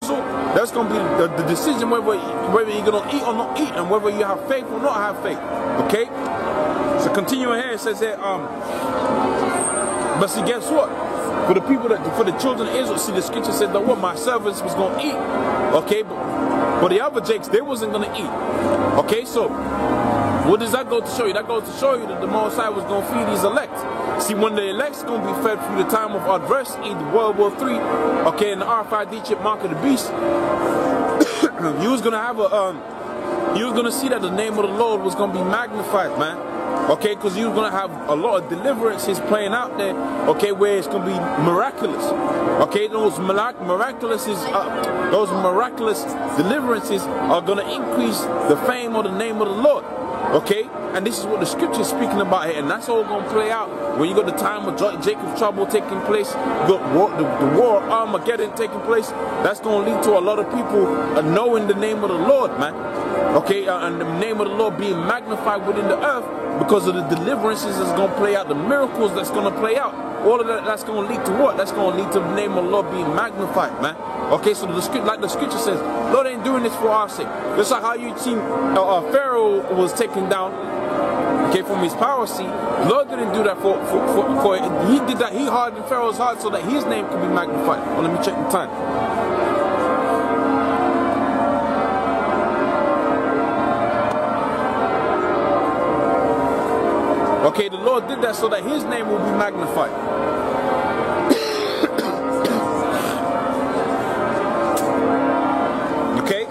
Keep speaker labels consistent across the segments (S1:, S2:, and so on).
S1: That's going to be the decision whether you're going to eat or not eat, and whether you have faith or not have faith. Okay? So continuing here, it says here, but see, guess what? For the people for the children of Israel, see, the scripture said that what my servants was going to eat. Okay? But the other Jakes, they wasn't going to eat. Okay? So, what does that go to show you? That goes to show you that the Most High was going to feed his elect. See, when the elect's going to be fed through the time of adversity, the World War III, okay, in the RFID chip mark of the beast, you was going to have you was going to see that the name of the Lord was going to be magnified, man. Okay, because you was going to have a lot of deliverances playing out there, okay, where it's going to be miraculous. Okay, those miraculous deliverances are going to increase the fame of the name of the Lord. Okay, and this is what the scripture is speaking about here, and that's all going to play out when you got the time of Jacob's trouble taking place, you got the war of Armageddon taking place. That's going to lead to a lot of people knowing the name of the Lord, man. Okay, and the name of the Lord being magnified within the earth because of the deliverances that's going to play out, the miracles that's going to play out. All of that's going to lead to what? That's going to lead to the name of the Lord being magnified, man. Okay, so like the scripture says, Lord ain't doing this for our sake. Just like how you seen Pharaoh was taken down, okay, from his power seat. Lord didn't do that for he did that. He hardened Pharaoh's heart so that his name could be magnified. Well, let me check the time. Okay, the Lord did that so that his name will be magnified. Okay?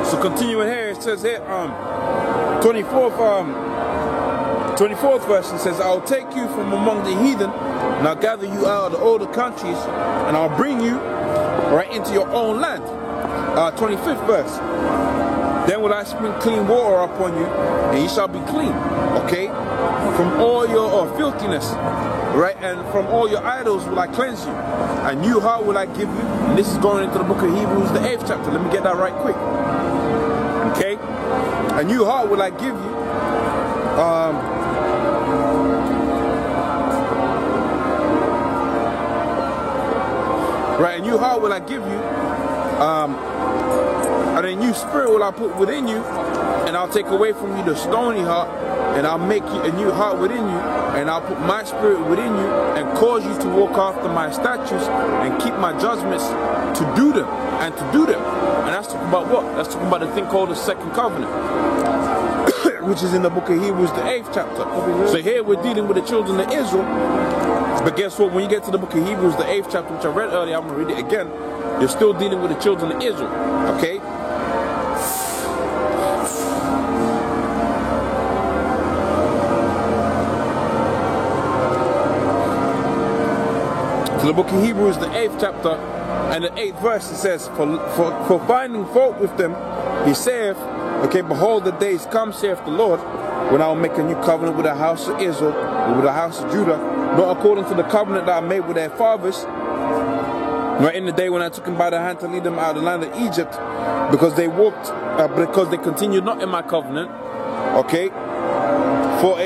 S1: So continuing here, it says here, 24th verse, it says, I'll take you from among the heathen, and I'll gather you out of the older countries, and I'll bring you right into your own land. 25th verse. Then will I sprinkle clean water upon you, and ye shall be clean. Okay? From all your filthiness, right? And from all your idols will I cleanse you. A new heart will I give you. And this is going into the book of Hebrews, the 8th chapter. Let me get that right quick. Okay? A new heart will I give you. Right? A new heart will I give you. And a new spirit will I put within you, and I'll take away from you the stony heart, and I'll make you a new heart within you, and I'll put my spirit within you, and cause you to walk after my statutes, and keep my judgments to do them, and to do them. And that's talking about what? That's talking about the thing called the second covenant, which is in the book of Hebrews, the 8th chapter. So here we're dealing with the children of Israel, but guess what? When you get to the book of Hebrews, the 8th chapter, which I read earlier, I'm going to read it again, you're still dealing with the children of Israel, okay? So the book of Hebrews, the 8th chapter, and the 8th verse, it says, For finding fault with them, he saith, okay, behold, the days come, saith the Lord, when I will make a new covenant with the house of Israel, and with the house of Judah, not according to the covenant that I made with their fathers, right in the day when I took them by the hand to lead them out of the land of Egypt, because they walked, because they continued not in my covenant. Okay, for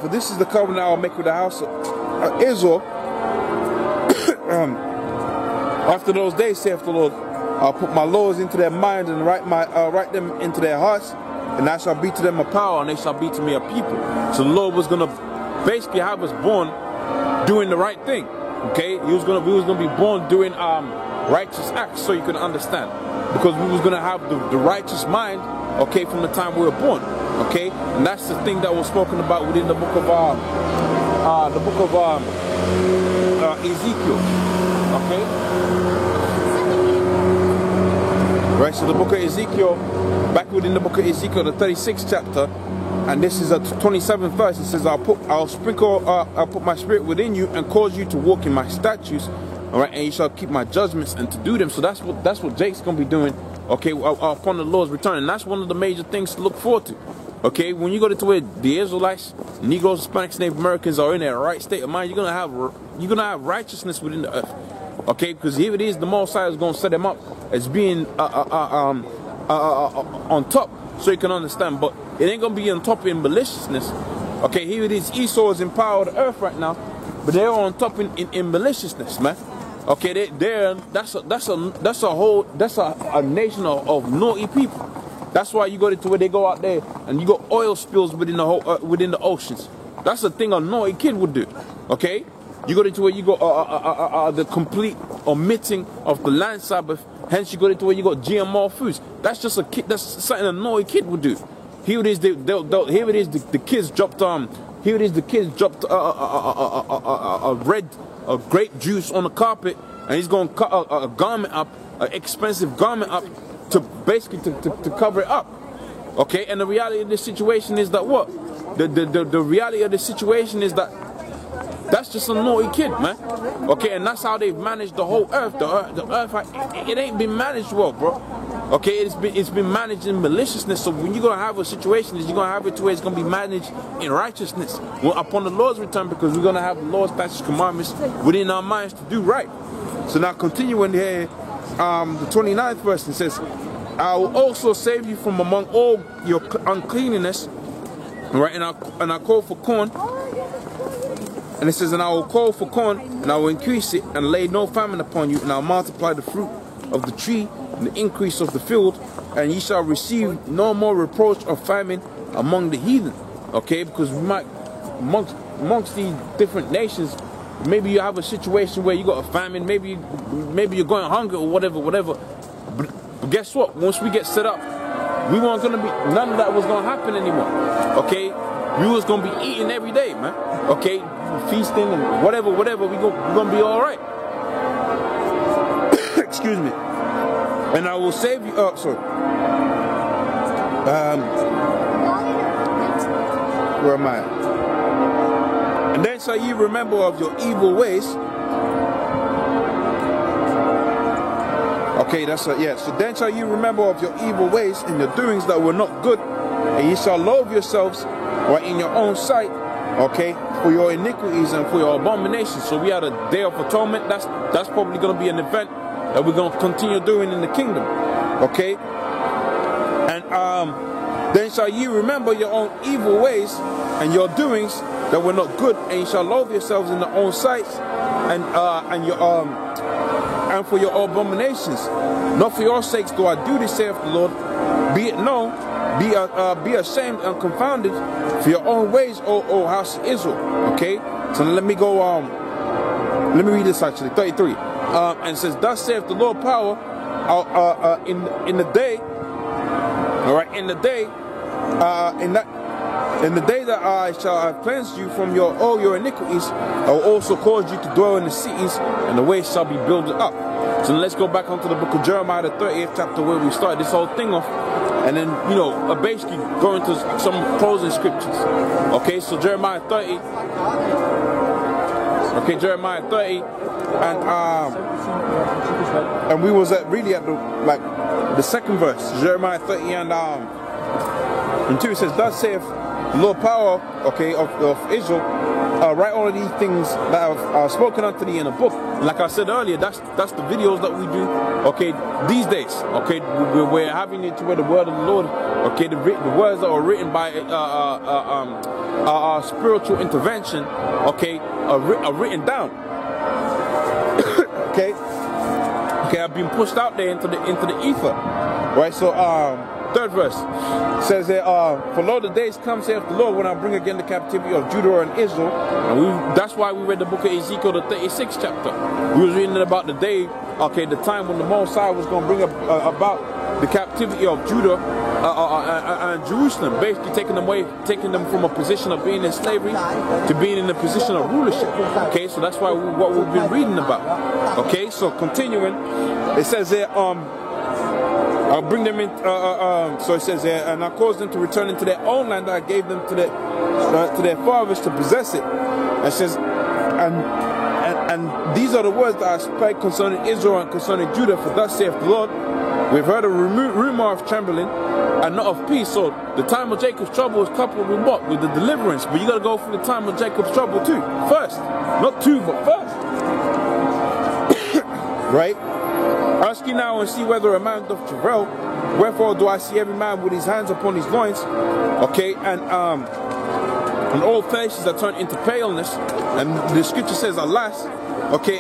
S1: this is the covenant I will make with the house of Israel. After those days, saith the Lord, I'll put my laws into their mind and write them into their hearts, and I shall be to them a power, and they shall be to me a people. So the Lord was gonna basically have us born doing the right thing. Okay, we was gonna be born doing righteous acts, so you can understand, because we was gonna have the righteous mind, okay, from the time we were born. Okay, and that's the thing that was spoken about within the book of Ezekiel. Okay, right. So the book of Ezekiel, back within the book of Ezekiel, the 36th chapter, and this is at 27th verse. It says, I'll put my spirit within you and cause you to walk in my statutes, all right, and you shall keep my judgments and to do them. So that's what Jake's gonna be doing, okay, upon the Lord's return, and that's one of the major things to look forward to. Okay, when you go to where the Israelites, Negroes, Hispanics, Native Americans are in their right state of mind, you're gonna have righteousness within the earth. Okay, because here it is, the Most High is gonna set them up as being on top, so you can understand. But it ain't gonna be on top in maliciousness. Okay, here it is. Esau is in power of the earth right now, but they're on top in maliciousness, man. Okay, that's a nation of naughty people. That's why you go to where they go out there and you got oil spills within the oceans. That's the thing a naughty kid would do. Okay, you go to where you got the complete omitting of the land Sabbath. Hence, you go to where you got GMO foods. That's just a kid. That's something a naughty kid would do. Here it is. Here it is. The kids dropped Here it is. The kids dropped a grape juice on the carpet, and he's going to cut a garment up, an expensive garment up, to basically to cover it up. Okay, and the reality of the situation is that what? The reality of the situation is that that's just a naughty kid, man. Okay, and that's how they've managed the whole earth. The earth, it ain't been managed well, bro. Okay, it's been managed in maliciousness. So when you're gonna have a situation, you're gonna have it to where it's gonna be managed in righteousness upon the Lord's return, because we're gonna have the Lord's statutes, commandments within our minds to do right. So now continuing here, the 29th verse, it says, "I will also save you from among all your uncleanness." Right, and I call for corn. And it says, "And I will call for corn, and I will increase it, and lay no famine upon you, and I'll multiply the fruit of the tree, and the increase of the field, and ye shall receive no more reproach of famine among the heathen." Okay, because we might, amongst these different nations, maybe you have a situation where you got a famine, maybe you're going hungry or whatever. But guess what? Once we get set up, we weren't gonna be, none of that was gonna happen anymore. Okay, we was gonna be eating every day, man. Okay, feasting and whatever, we're gonna be all right. Excuse me. "And I will save you." Oh, sorry. Where am I? "And then shall ye remember of your evil ways." Okay, that's it. Yeah. "So then shall you remember of your evil ways and your doings that were not good, and ye shall loathe yourselves right in your own sight." Okay, for your iniquities and for your abominations. So we had a Day of Atonement. That's probably going to be an event that we're going to continue doing in the kingdom. Okay, and "then shall ye remember your own evil ways and your doings that were not good, and ye shall loathe yourselves in your own sights, and for your abominations. Not for your sakes do I do this, saith the Lord. Be it known, be ashamed and confounded for your own ways, O house of Israel." Okay, so let me go. Let me read this actually. 33. And it says, "Thus saith the Lord power, in the day, all right, in the day that I shall have cleansed you from all your iniquities, I will also cause you to dwell in the cities, and the ways shall be built up." So let's go back onto the book of Jeremiah, the 30th chapter, where we started this whole thing off, and then, you know, basically go into some closing scriptures. Okay, so Jeremiah 30. Okay, Jeremiah 30, and we was really at the second verse, Jeremiah 30 and 2. It says, "Thus saith the Lord power, okay, of Israel, write all of these things that I've spoken unto thee in a book." Like I said earlier, that's the videos that we do. Okay, these days. Okay, we're having it to where the word of the Lord. Okay, the words that are written by spiritual intervention. Okay, are written down. Okay, I've been pushed out there into the ether. Right. So third verse says that, "For lo, the days come, saith the Lord, when I bring again the captivity of Judah and Israel." And that's why we read the book of Ezekiel, the 36th chapter. We was reading about the day, okay, the time when the Most High was going to bring about the captivity of Judah and Jerusalem, basically taking them from a position of being in slavery to being in a position of rulership. Okay, so that's why what we've been reading about. Okay, so continuing, it says there, I'll bring them in. So it says here, "And I caused them to return into their own land that I gave them to their fathers to possess it." And it says, and these are the words that I spoke concerning Israel and concerning Judah. For thus saith the Lord, we've heard a rumor of trembling and not of peace. So the time of Jacob's trouble is coupled with what? With the deliverance. But you got to go through the time of Jacob's trouble too. First, not two, but first. Right? "Ask ye now and see whether a man doth travail. Wherefore do I see every man with his hands upon his loins?" Okay, and and all faces are turned into paleness. And the scripture says, alas, okay,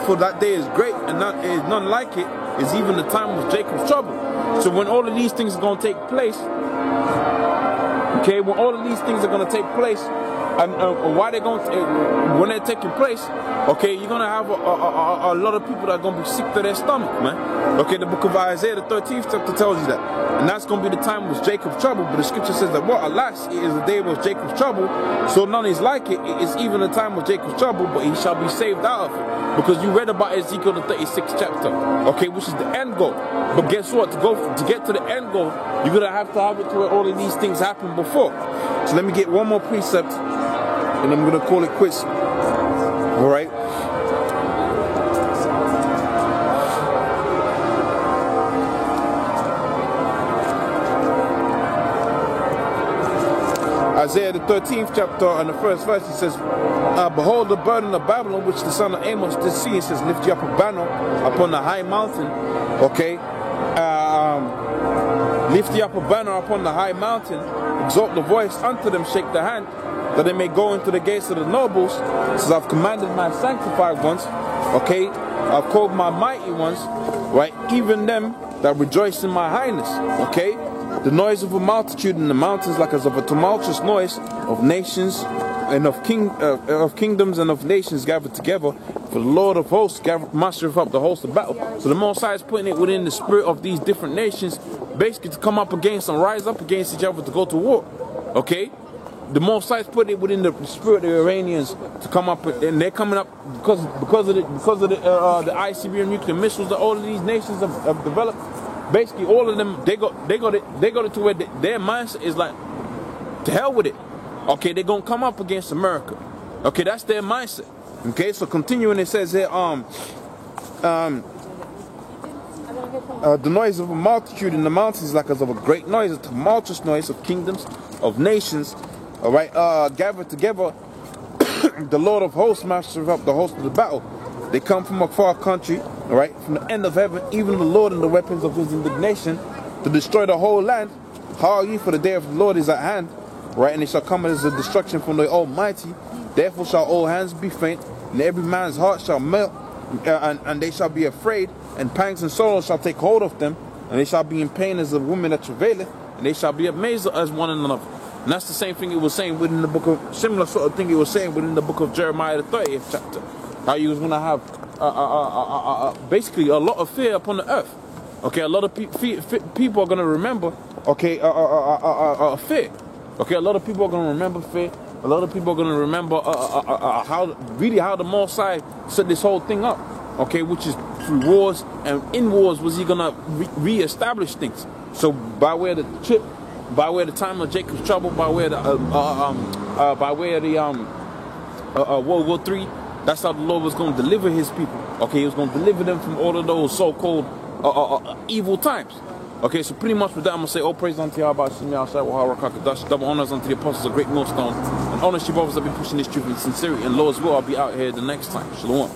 S1: for that day is great, and none like it is even the time of Jacob's trouble. So when all of these things are going to take place, okay, when all of these things are going to take place, and why they're going to, when they're taking place, okay, you're going to have a lot of people that are going to be sick to their stomach, man. Okay, the book of Isaiah, the 13th chapter tells you that. And that's going to be the time of Jacob's trouble. But the scripture says that, what? Alas, it is the day of Jacob's trouble. So none is like it. It is even the time of Jacob's trouble, but he shall be saved out of it. Because you read about Ezekiel, the 36th chapter, okay, which is the end goal. But guess what? To get to the end goal, you're going to have it to where all of these things happen before. So let me get one more precept, and I'm going to call it quits. All right. Isaiah the 13th chapter and the first verse, it says, behold the burden of Babylon, which the son of Amos did see. It says, lift you up a banner upon the high mountain. Okay. Lift you up a banner upon the high mountain. Exalt the voice unto them, shake the hand, that they may go into the gates of the nobles. It says, I've commanded my sanctified ones. Okay. I've called my mighty ones. Right. Even them that rejoice in my highness. Okay. The noise of a multitude in the mountains, like as of a tumultuous noise of nations and of kingdoms and of nations gathered together. For the Lord of hosts mustereth up the host of battle. So the Most High is putting it within the spirit of these different nations, basically to come up against and rise up against each other to go to war. Okay, the Most High is putting it within the spirit of the Iranians to come up, and they're coming up because of the ICBM nuclear missiles that all of these nations have developed. Basically, all of them, they got it to where their mindset is like, to hell with it. Okay, they're gonna come up against America. Okay, that's their mindset. Okay, so continuing, it says here, the noise of a multitude in the mountains, like as of a great noise, a tumultuous noise of kingdoms, of nations. All right, gathered together. The Lord of hosts mastereth up the host of the battle. They come from a far country, all right, from the end of heaven, even the Lord and the weapons of his indignation, to destroy the whole land. How are ye? For the day of the Lord is at hand, right? And it shall come as a destruction from the Almighty. Therefore shall all hands be faint, and every man's heart shall melt, and they shall be afraid, and pangs and sorrows shall take hold of them, and they shall be in pain as a woman that travaileth, and they shall be amazed as one another. And that's the same thing it was saying within the book of, similar sort of thing it was saying within the book of Jeremiah, the 30th chapter. How you was going to have basically a lot of fear upon the earth. Okay, a lot of people are going to remember, okay, fear. Okay, a lot of people are going to remember fear. A lot of people are going to remember how the Most High set this whole thing up. Okay, which is through wars, and in wars was he going to re-establish things. So by way of the trip, by way of the time of Jacob's trouble, by way of the World War III. That's how the Lord was going to deliver his people. Okay, he was going to deliver them from all of those so-called evil times. Okay, so pretty much with that, I'm going to say, all praise unto Yahweh, double honors unto the apostles of Great Millstone, and honor you brothers that have been pushing this truth in sincerity, and Lord's will, I'll be out here the next time. Shalom.